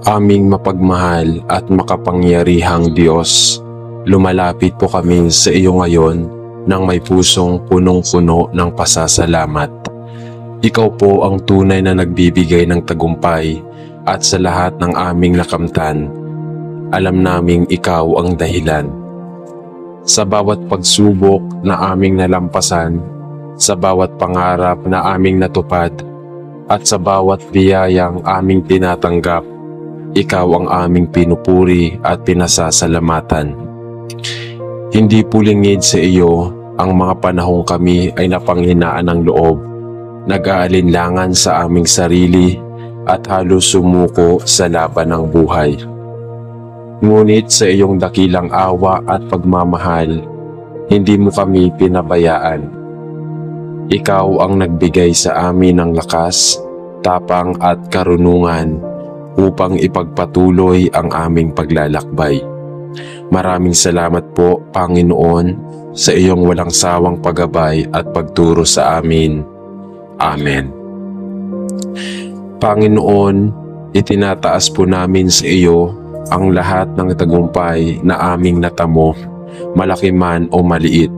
Aming mapagmahal at makapangyarihang Diyos, lumalapit po kami sa iyo ngayon nang may pusong punong-puno ng pasasalamat. Ikaw po ang tunay na nagbibigay ng tagumpay at sa lahat ng aming nakamtan, alam naming ikaw ang dahilan. Sa bawat pagsubok na aming nalampasan, sa bawat pangarap na aming natupad, at sa bawat biyayang aming tinatanggap, ikaw ang aming pinupuri at pinasasalamatan. Hindi pulingid sa iyo ang mga panahong kami ay napanghinaan ng loob, nag-aalinlangan sa aming sarili at halos sumuko sa laban ng buhay. Ngunit sa iyong dakilang awa at pagmamahal, hindi mo kami pinabayaan. Ikaw ang nagbigay sa amin ng lakas, tapang at karunungan upang ipagpatuloy ang aming paglalakbay. Maraming salamat po, Panginoon, sa iyong walang sawang paggabay at pagturo sa amin. Amen. Panginoon, itinataas po namin sa iyo ang lahat ng tagumpay na aming natamo, malaki man o maliit.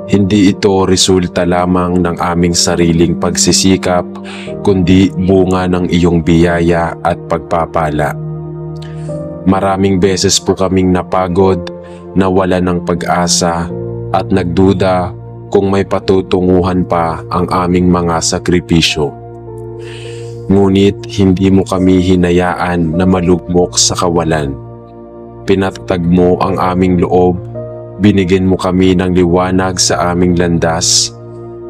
Hindi ito resulta lamang ng aming sariling pagsisikap, kundi bunga ng iyong biyaya at pagpapala. Maraming beses po kaming napagod, nawala ng pag-asa at nagduda kung may patutunguhan pa ang aming mga sakripisyo. Ngunit hindi mo kami hinayaan na malugmok sa kawalan. Pinatatag mo ang aming loob, binigyan mo kami ng liwanag sa aming landas,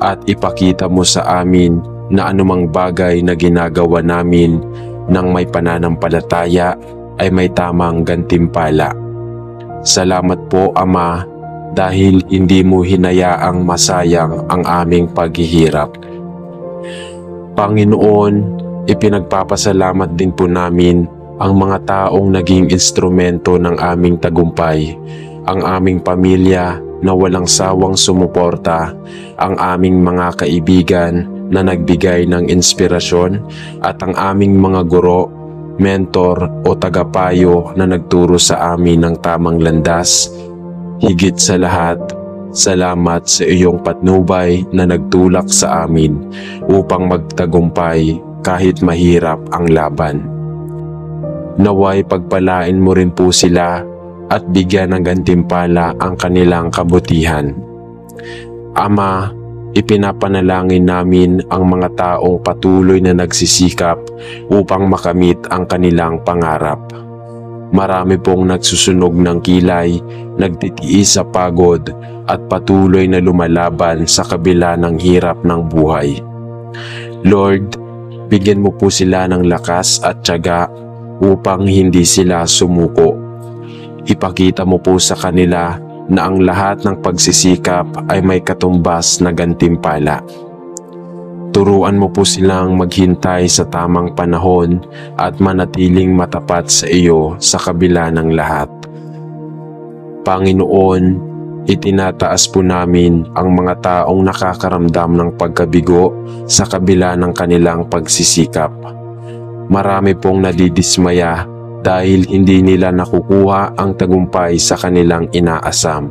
at ipakita mo sa amin na anumang bagay na ginagawa namin ng may pananampalataya ay may tamang gantimpala. Salamat po, Ama, dahil hindi mo hinayaang masayang ang aming paghihirap. Panginoon, ipinagpapasalamat din po namin ang mga taong naging instrumento ng aming tagumpay, ang aming pamilya na walang sawang sumuporta, ang aming mga kaibigan na nagbigay ng inspirasyon, at ang aming mga guro, mentor o tagapayo na nagturo sa amin ng tamang landas. Higit sa lahat, salamat sa iyong patnubay na nagtulak sa amin upang magtagumpay kahit mahirap ang laban. Naway pagpalain mo rin po sila at bigyan ng gantimpala ang kanilang kabutihan. Ama, ipinapanalangin namin ang mga taong patuloy na nagsisikap upang makamit ang kanilang pangarap. Marami pong nagsusunog ng kilay, nagtitiis sa pagod at patuloy na lumalaban sa kabila ng hirap ng buhay. Lord, bigyan mo po sila ng lakas at tiyaga upang hindi sila sumuko. Ipakita mo po sa kanila na ang lahat ng pagsisikap ay may katumbas na gantimpala. Turuan mo po silang maghintay sa tamang panahon at manatiling matapat sa iyo sa kabila ng lahat. Panginoon, itinataas po namin ang mga taong nakakaramdam ng pagkabigo sa kabila ng kanilang pagsisikap. Marami pong nadidismaya dahil hindi nila nakukuha ang tagumpay sa kanilang inaasam.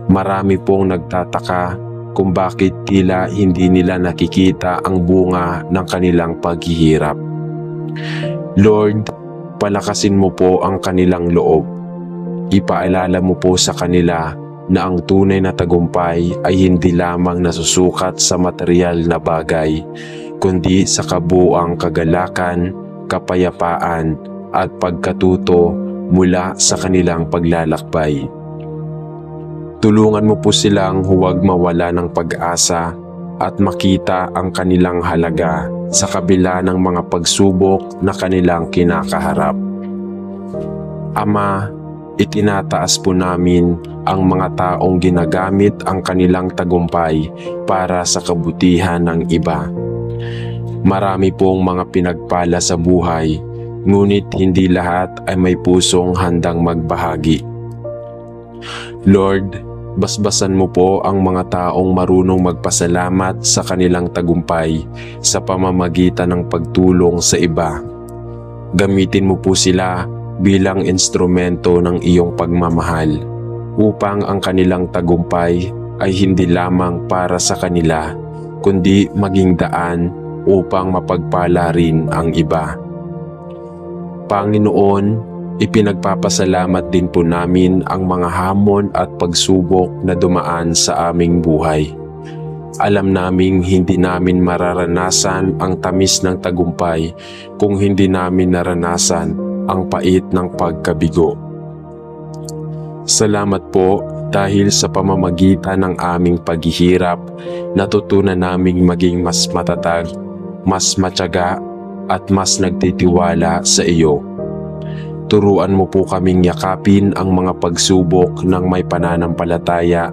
Marami pong nagtataka kung bakit tila hindi nila nakikita ang bunga ng kanilang paghihirap. Lord, palakasin mo po ang kanilang loob. Ipaalala mo po sa kanila na ang tunay na tagumpay ay hindi lamang nasusukat sa material na bagay, kundi sa kabuuang kagalakan, kapayapaan, at pagkatuto mula sa kanilang paglalakbay. Tulungan mo po silang huwag mawala ng pag-asa at makita ang kanilang halaga sa kabila ng mga pagsubok na kanilang kinakaharap. Ama, itinataas po namin ang mga taong ginagamit ang kanilang tagumpay para sa kabutihan ng iba. Marami pong mga pinagpala sa buhay, ngunit hindi lahat ay may pusong handang magbahagi. Lord, basbasan mo po ang mga taong marunong magpasalamat sa kanilang tagumpay sa pamamagitan ng pagtulong sa iba. Gamitin mo po sila bilang instrumento ng iyong pagmamahal upang ang kanilang tagumpay ay hindi lamang para sa kanila kundi maging daan upang mapagpala rin ang iba. Panginoon, ipinagpapasalamat din po namin ang mga hamon at pagsubok na dumaan sa aming buhay. Alam naming hindi namin mararanasan ang tamis ng tagumpay kung hindi namin naranasan ang pait ng pagkabigo. Salamat po dahil sa pamamagitan ng aming paghihirap, natutunan naming maging mas matatag, mas matyaga at mas nagtitiwala sa iyo. Turuan mo po kaming yakapin ang mga pagsubok ng may pananampalataya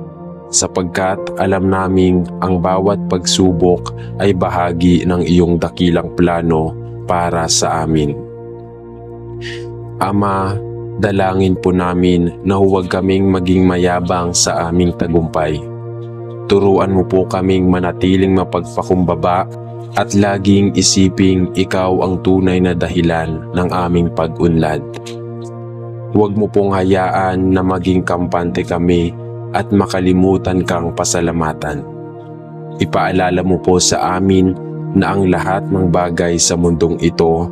sapagkat alam naming ang bawat pagsubok ay bahagi ng iyong dakilang plano para sa amin. Ama, dalangin po namin na huwag kaming maging mayabang sa aming tagumpay. Turuan mo po kaming manatiling mapagpakumbaba at laging isiping ikaw ang tunay na dahilan ng aming pag-unlad. Huwag mo pong hayaan na maging kampante kami at makalimutan kang pasalamatan. Ipaalala mo po sa amin na ang lahat ng bagay sa mundong ito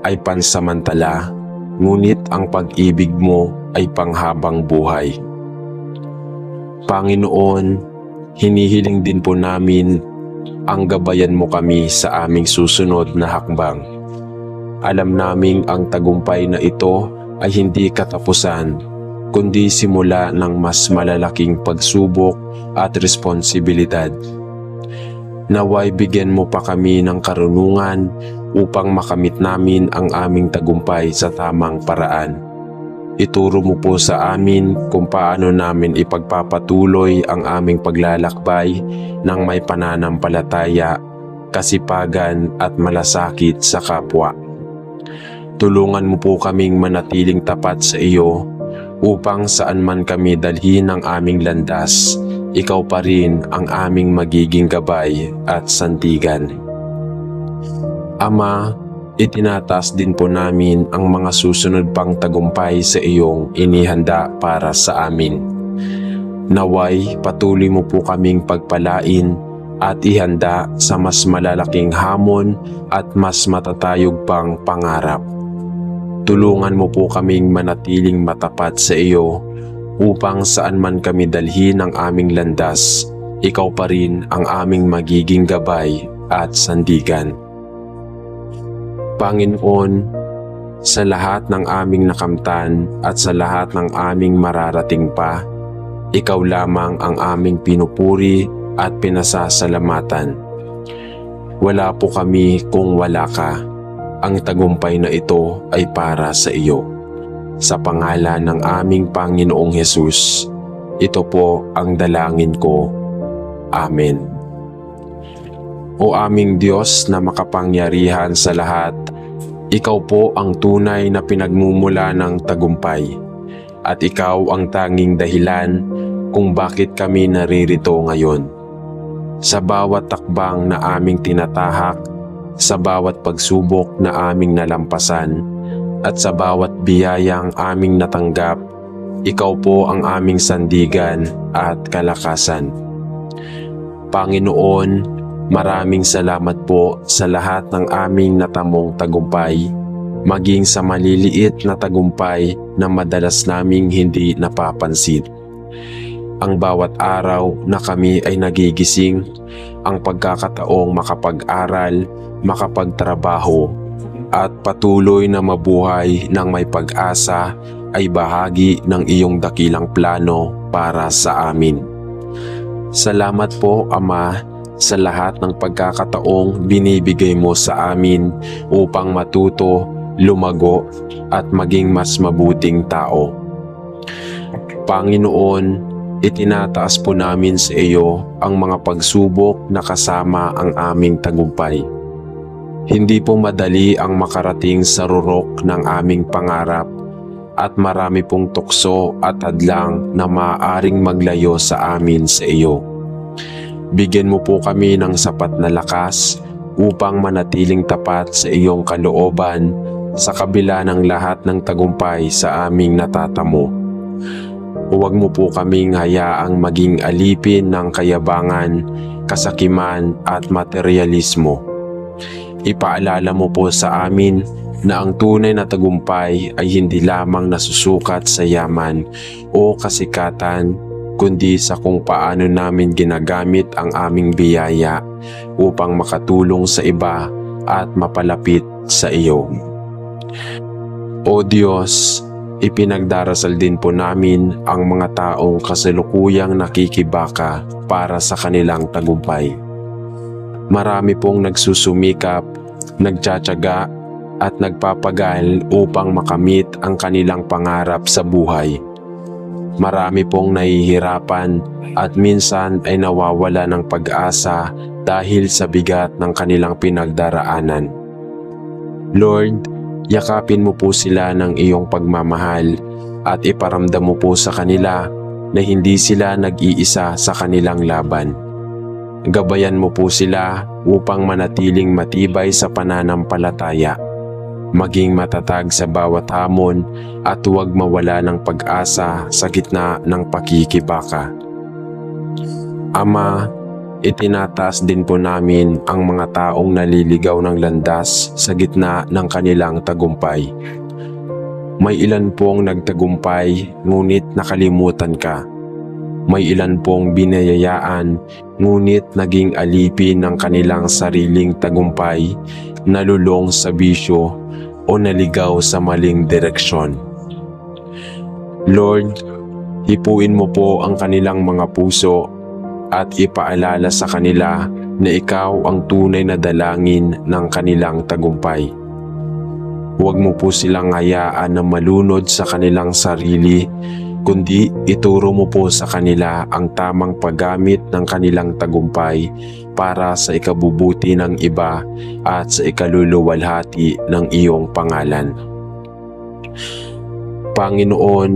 ay pansamantala, ngunit ang pag-ibig mo ay panghabang buhay. Panginoon, hinihiling din po namin ang gabayan mo kami sa aming susunod na hakbang. Alam naming ang tagumpay na ito ay hindi katapusan, kundi simula ng mas malalaking pagsubok at responsibilidad. Naway bigyan mo pa kami ng karunungan upang makamit namin ang aming tagumpay sa tamang paraan. Ituro mo po sa amin kung paano namin ipagpapatuloy ang aming paglalakbay ng may pananampalataya, kasipagan at malasakit sa kapwa. Tulungan mo po kaming manatiling tapat sa iyo upang saan man kami dalhin ng aming landas, ikaw pa rin ang aming magiging gabay at sandigan. Ama, itinataas din po namin ang mga susunod pang tagumpay sa iyong inihanda para sa amin. Naway patuloy mo po kaming pagpalain at ihanda sa mas malalaking hamon at mas matatayog pang pangarap. Tulungan mo po kaming manatiling matapat sa iyo upang saan man kami dalhin ng aming landas, ikaw pa rin ang aming magiging gabay at sandigan. Panginoon, sa lahat ng aming nakamtan at sa lahat ng aming mararating pa, ikaw lamang ang aming pinupuri at pinasasalamatan. Wala po kami kung wala ka. Ang tagumpay na ito ay para sa iyo. Sa pangalan ng aming Panginoong Hesus, ito po ang dalangin ko. Amen. O aming Diyos na makapangyarihan sa lahat, ikaw po ang tunay na pinagmumula ng tagumpay at ikaw ang tanging dahilan kung bakit kami naririto ngayon. Sa bawat takbang na aming tinatahak, sa bawat pagsubok na aming nalampasan, at sa bawat biyayang aming natanggap, ikaw po ang aming sandigan at kalakasan. Panginoon, maraming salamat po sa lahat ng aming natamong tagumpay, maging sa maliliit na tagumpay na madalas naming hindi napapansin. Ang bawat araw na kami ay nagigising, ang pagkakataong makapag-aral, makapagtrabaho, at patuloy na mabuhay ng may pag-asa ay bahagi ng iyong dakilang plano para sa amin. Salamat po, Ama, sa lahat ng pagkakataong binibigay mo sa amin upang matuto, lumago, at maging mas mabuting tao. Panginoon, itinataas po namin sa iyo ang mga pagsubok na kasama ang aming tagumpay. Hindi po madali ang makarating sa rurok ng aming pangarap at marami pong tukso at hadlang na maaaring maglayo sa amin sa iyo. Bigyan mo po kami ng sapat na lakas upang manatiling tapat sa iyong kalooban sa kabila ng lahat ng tagumpay sa aming natatamo. Huwag mo po kaming hayaang maging alipin ng kayabangan, kasakiman at materialismo. Ipaalala mo po sa amin na ang tunay na tagumpay ay hindi lamang nasusukat sa yaman o kasikatan, kundi sa kung paano namin ginagamit ang aming biyaya upang makatulong sa iba at mapalapit sa iyo. O Diyos, ipinagdarasal din po namin ang mga taong kasalukuyang nakikibaka para sa kanilang tagumpay. Marami pong nagsusumikap, nagtsatsaga at nagpapagal upang makamit ang kanilang pangarap sa buhay. Marami pong nahihirapan at minsan ay nawawala ng pag-asa dahil sa bigat ng kanilang pinagdaraanan. Lord, yakapin mo po sila ng iyong pagmamahal at iparamdam mo po sa kanila na hindi sila nag-iisa sa kanilang laban. Gabayan mo po sila upang manatiling matibay sa pananampalataya, maging matatag sa bawat hamon at huwag mawala ng pag-asa sa gitna ng pakikibaka. Ama, itinataas din po namin ang mga taong naliligaw ng landas sa gitna ng kanilang tagumpay. May ilan pong nagtagumpay ngunit nakalimutan ka. May ilan pong binayayaan ngunit naging alipin ng kanilang sariling tagumpay, nalulong sa bisyo o naligaw sa maling direksyon. Lord, hipuin mo po ang kanilang mga puso at ipaalala sa kanila na ikaw ang tunay na dalangin ng kanilang tagumpay. Huwag mo po silang hayaan na malunod sa kanilang sarili, kundi ituro mo po sa kanila ang tamang paggamit ng kanilang tagumpay para sa ikabubuti ng iba at sa ikaluluwalhati ng iyong pangalan. Panginoon,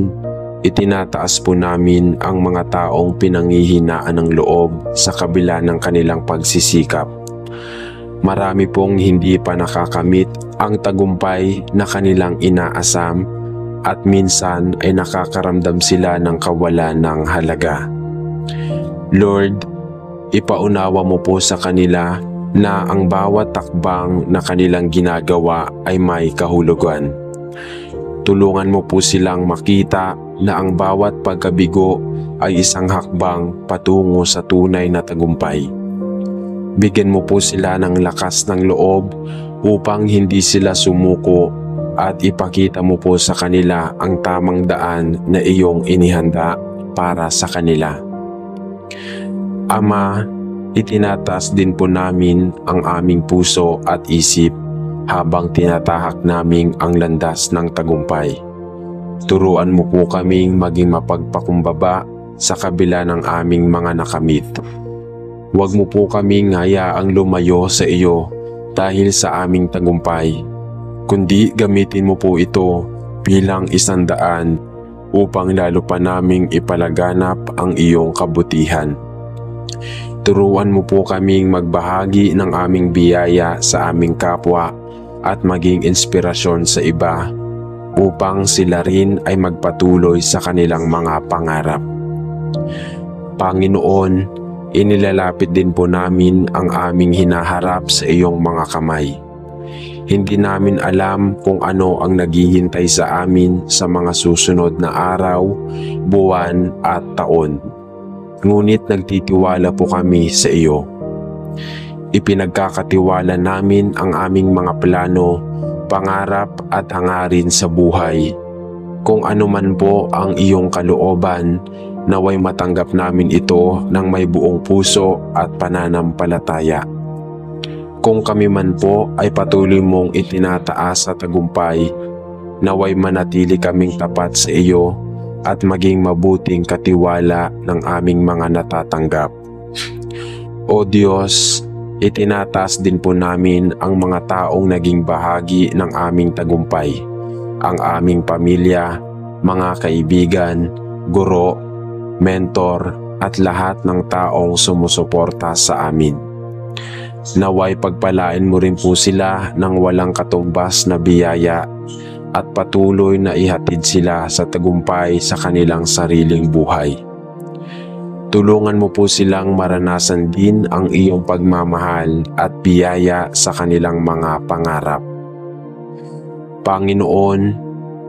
itinataas po namin ang mga taong pinanghihinaan ng loob sa kabila ng kanilang pagsisikap. Marami pong hindi pa nakakamit ang tagumpay na kanilang inaasam at minsan ay nakakaramdam sila ng kawalan ng halaga. Lord, ipaunawa mo po sa kanila na ang bawat takbang na kanilang ginagawa ay may kahulugan. Tulungan mo po silang makita na ang bawat pagkabigo ay isang hakbang patungo sa tunay na tagumpay. Bigyan mo po sila ng lakas ng loob upang hindi sila sumuko at ipakita mo po sa kanila ang tamang daan na iyong inihanda para sa kanila. Ama, itinataas din po namin ang aming puso at isip habang tinatahak naming ang landas ng tagumpay. Turuan mo po kaming maging mapagpakumbaba sa kabila ng aming mga nakamit. Huwag mo po kaming hayaang lumayo sa iyo dahil sa aming tagumpay, kundi gamitin mo po ito bilang isandaan upang lalo pa naming ipalaganap ang iyong kabutihan. Turuan mo po kaming magbahagi ng aming biyaya sa aming kapwa at maging inspirasyon sa iba upang sila rin ay magpatuloy sa kanilang mga pangarap. Panginoon, inilalapit din po namin ang aming hinaharap sa iyong mga kamay. Hindi namin alam kung ano ang naghihintay sa amin sa mga susunod na araw, buwan at taon. Ngunit nagtitiwala po kami sa iyo. Ipinagkakatiwala namin ang aming mga plano, pangarap at hangarin sa buhay. Kung ano man po ang iyong kalooban, naway matanggap namin ito ng may buong puso at pananampalataya. Kung kami man po ay patuloy mong itinataas sa tagumpay, naway manatili kaming tapat sa iyo at maging mabuting katiwala ng aming mga natatanggap. O Diyos, itinataas din po namin ang mga taong naging bahagi ng aming tagumpay, ang aming pamilya, mga kaibigan, guro, mentor at lahat ng taong sumusuporta sa amin. Naway pagpalain mo rin po sila ng walang katumbas na biyaya at patuloy na ihatid sila sa tagumpay sa kanilang sariling buhay. Tulungan mo po silang maranasan din ang iyong pagmamahal at biyaya sa kanilang mga pangarap. Panginoon,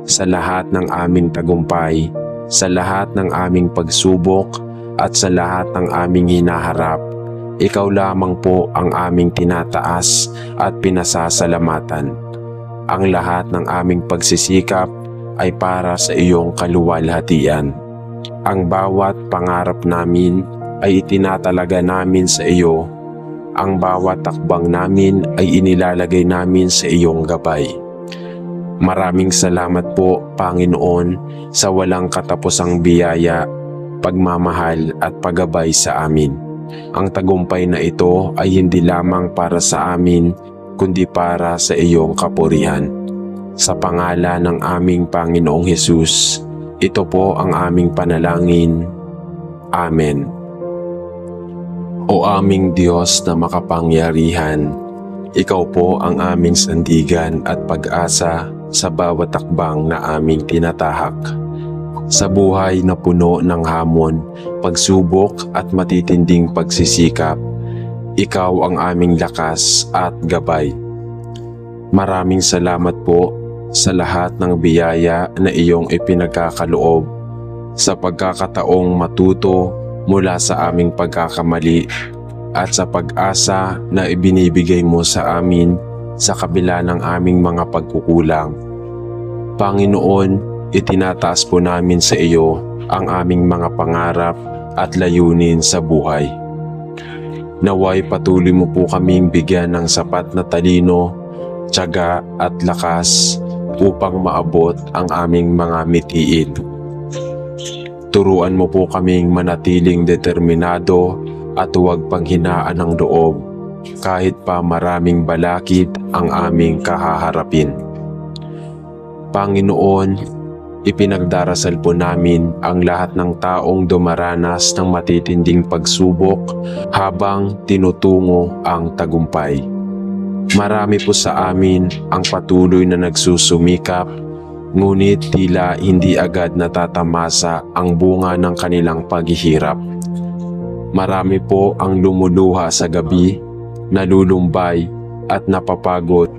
sa lahat ng aming tagumpay, sa lahat ng aming pagsubok at sa lahat ng aming hinaharap, Ikaw lamang po ang aming tinataas at pinasasalamatan. Ang lahat ng aming pagsisikap ay para sa iyong kaluwalhatian. Ang bawat pangarap namin ay itinatalaga namin sa iyo. Ang bawat takbang namin ay inilalagay namin sa iyong gabay. Maraming salamat po, Panginoon, sa walang katapusang biyaya, pagmamahal at paggabay sa amin. Ang tagumpay na ito ay hindi lamang para sa amin, kundi para sa iyong kapurihan. Sa pangalan ng aming Panginoong Hesus, ito po ang aming panalangin. Amen. O aming Diyos na makapangyarihan, Ikaw po ang aming sandigan at pag-asa sa bawat takbang na aming tinatahak. Sa buhay na puno ng hamon, pagsubok at matitinding pagsisikap, Ikaw ang aming lakas at gabay. Maraming salamat po sa lahat ng biyaya na iyong ipinagkakaloob, sa pagkakataong matuto mula sa aming pagkakamali at sa pag-asa na ibinibigay mo sa amin sa kabila ng aming mga pagkukulang. Panginoon, itinataas po namin sa iyo ang aming mga pangarap at layunin sa buhay. Naway patuloy mo po kaming bigyan ng sapat na talino, tiyaga at lakas upang maabot ang aming mga mitiin. Turuan mo po kaming manatiling determinado at huwag panghinaan ng loob kahit pa maraming balakid ang aming kahaharapin. Panginoon, ipinagdarasal po namin ang lahat ng taong dumaranas ng matitinding pagsubok habang tinutungo ang tagumpay. Marami po sa amin ang patuloy na nagsusumikap, ngunit tila hindi agad natatamasa ang bunga ng kanilang paghihirap. Marami po ang lumuluha sa gabi, nalulumbay at napapagod,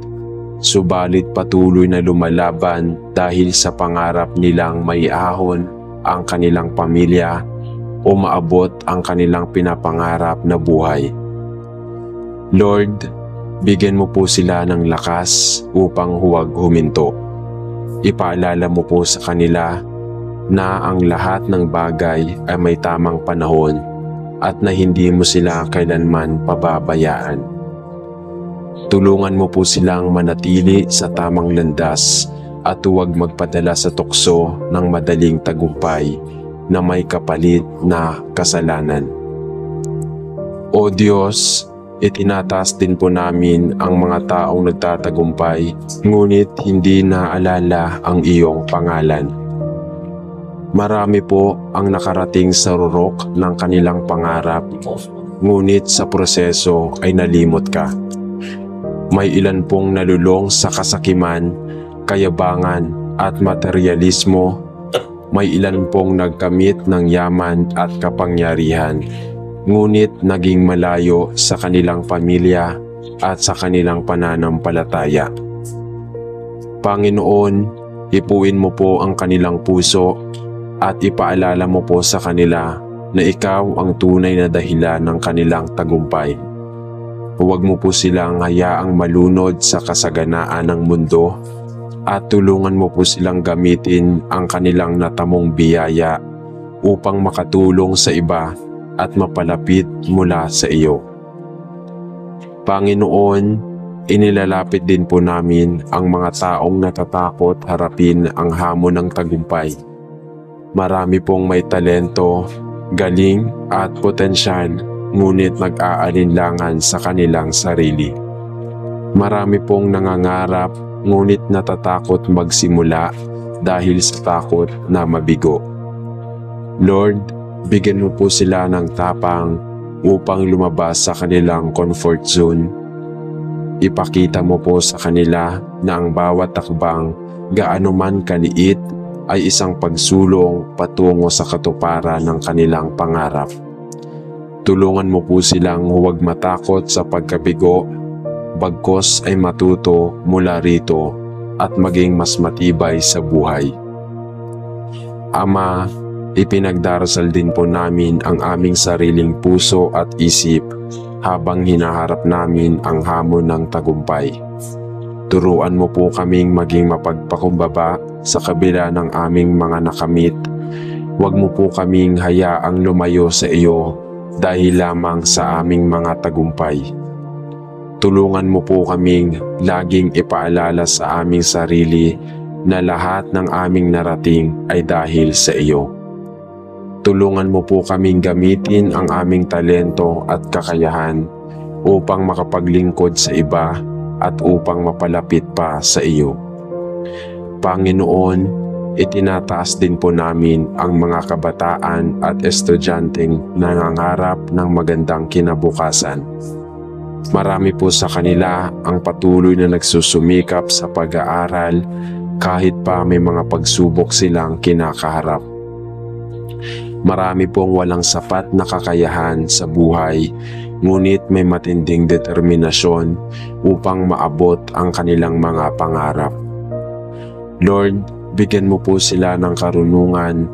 subalit patuloy na lumalaban dahil sa pangarap nilang maiahon ang kanilang pamilya o maabot ang kanilang pinapangarap na buhay. Lord, bigyan mo po sila ng lakas upang huwag huminto. Ipaalala mo po sa kanila na ang lahat ng bagay ay may tamang panahon at na hindi mo sila kailanman pababayaan. Tulungan mo po silang manatili sa tamang landas at huwag magpadala sa tukso ng madaling tagumpay na may kapalit na kasalanan. O Diyos, itinataas din po namin ang mga taong nagtatagumpay ngunit hindi naalala ang iyong pangalan. Marami po ang nakarating sa rurok ng kanilang pangarap, ngunit sa proseso ay nalimot ka. May ilan pong nalulong sa kasakiman, kayabangan at materyalismo. May ilan pong nagkamit ng yaman at kapangyarihan, ngunit naging malayo sa kanilang pamilya at sa kanilang pananampalataya. Panginoon, ipuin mo po ang kanilang puso at ipaalala mo po sa kanila na ikaw ang tunay na dahilan ng kanilang tagumpay. Huwag mo po silang hayaang malunod sa kasaganaan ng mundo at tulungan mo po silang gamitin ang kanilang natamong biyaya upang makatulong sa iba at mapalapit mula sa iyo. Panginoon, inilalapit din po namin ang mga taong natatakot harapin ang hamon ng tagumpay. Marami pong may talento, galing at potensyal, ngunit nag-aalinlangan sa kanilang sarili. Marami pong nangangarap, ngunit natatakot magsimula dahil sa takot na mabigo. Lord, bigyan mo po sila ng tapang, upang lumabas sa kanilang comfort zone. Ipakita mo po sa kanila na ang bawat takbang, gaano man kaliit, ay isang pagsulong patungo sa katuparan ng kanilang pangarap. Tulungan mo po silang huwag matakot sa pagkabigo, bagkus ay matuto mula rito at maging mas matibay sa buhay. Ama, ipinagdarasal din po namin ang aming sariling puso at isip habang hinaharap namin ang hamon ng tagumpay. Turuan mo po kaming maging mapagpakumbaba sa kabila ng aming mga nakamit. Huwag mo po kaming hayaang lumayo sa iyo dahil lamang sa aming mga tagumpay. Tulungan mo po kaming laging ipaalala sa aming sarili na lahat ng aming narating ay dahil sa iyo. Tulungan mo po kaming gamitin ang aming talento at kakayahan upang makapaglingkod sa iba at upang mapalapit pa sa iyo. Panginoon, itinataas din po namin ang mga kabataan at estudyanteng nangangarap ng magandang kinabukasan. Marami po sa kanila ang patuloy na nagsusumikap sa pag-aaral kahit pa may mga pagsubok silang kinakaharap. Marami pong walang sapat na kakayahan sa buhay, ngunit may matinding determinasyon upang maabot ang kanilang mga pangarap. Lord, bigyan mo po sila ng karunungan,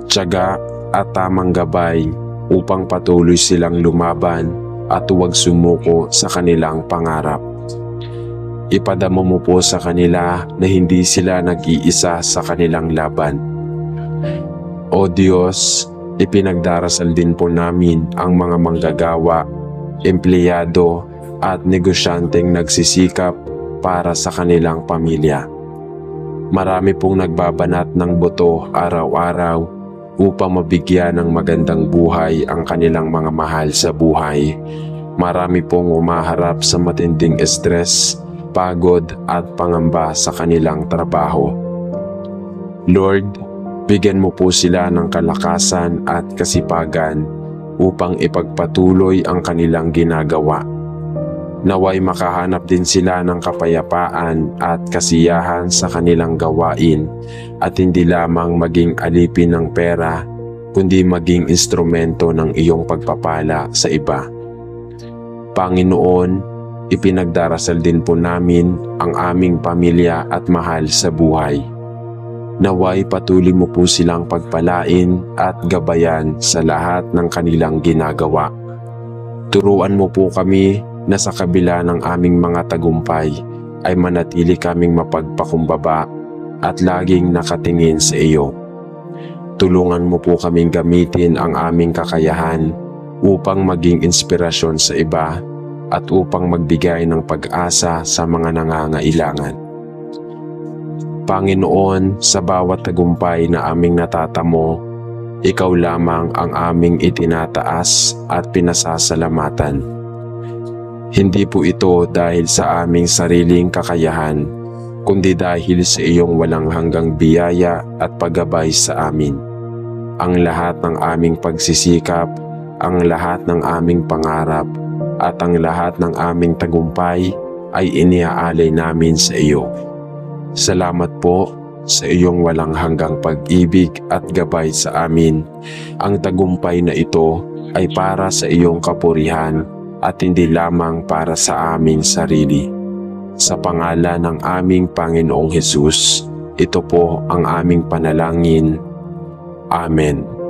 tiyaga at tamang gabay upang patuloy silang lumaban at huwag sumuko sa kanilang pangarap. Ipadama mo po sa kanila na hindi sila nag-iisa sa kanilang laban. O Diyos, ipinagdarasal din po namin ang mga manggagawa, empleyado at negosyanteng nagsisikap para sa kanilang pamilya. Marami pong nagbabanat ng buto araw-araw upang mabigyan ng magandang buhay ang kanilang mga mahal sa buhay. Marami pong umaharap sa matinding stress, pagod at pangamba sa kanilang trabaho. Lord, bigyan mo po sila ng kalakasan at kasipagan upang ipagpatuloy ang kanilang ginagawa. Naway makahanap din sila ng kapayapaan at kasiyahan sa kanilang gawain at hindi lamang maging alipin ng pera, kundi maging instrumento ng iyong pagpapala sa iba. Panginoon, ipinagdarasal din po namin ang aming pamilya at mahal sa buhay. Naway patuloy mo po silang pagpalain at gabayan sa lahat ng kanilang ginagawa. Turuan mo po kami na sa kabila ng aming mga tagumpay ay manatili kaming mapagpakumbaba at laging nakatingin sa iyo. Tulungan mo po kaming gamitin ang aming kakayahan upang maging inspirasyon sa iba at upang magbigay ng pag-asa sa mga nangangailangan. Panginoon, sa bawat tagumpay na aming natatamo, ikaw lamang ang aming itinataas at pinasasalamatan. Hindi po ito dahil sa aming sariling kakayahan, kundi dahil sa iyong walang hanggang biyaya at paggabay sa amin. Ang lahat ng aming pagsisikap, ang lahat ng aming pangarap, at ang lahat ng aming tagumpay ay iniaalay namin sa iyo. Salamat po sa iyong walang hanggang pag-ibig at gabay sa amin. Ang tagumpay na ito ay para sa iyong kapurihan at hindi lamang para sa aming sarili. Sa pangalan ng aming Panginoong Hesus, ito po ang aming panalangin. Amen.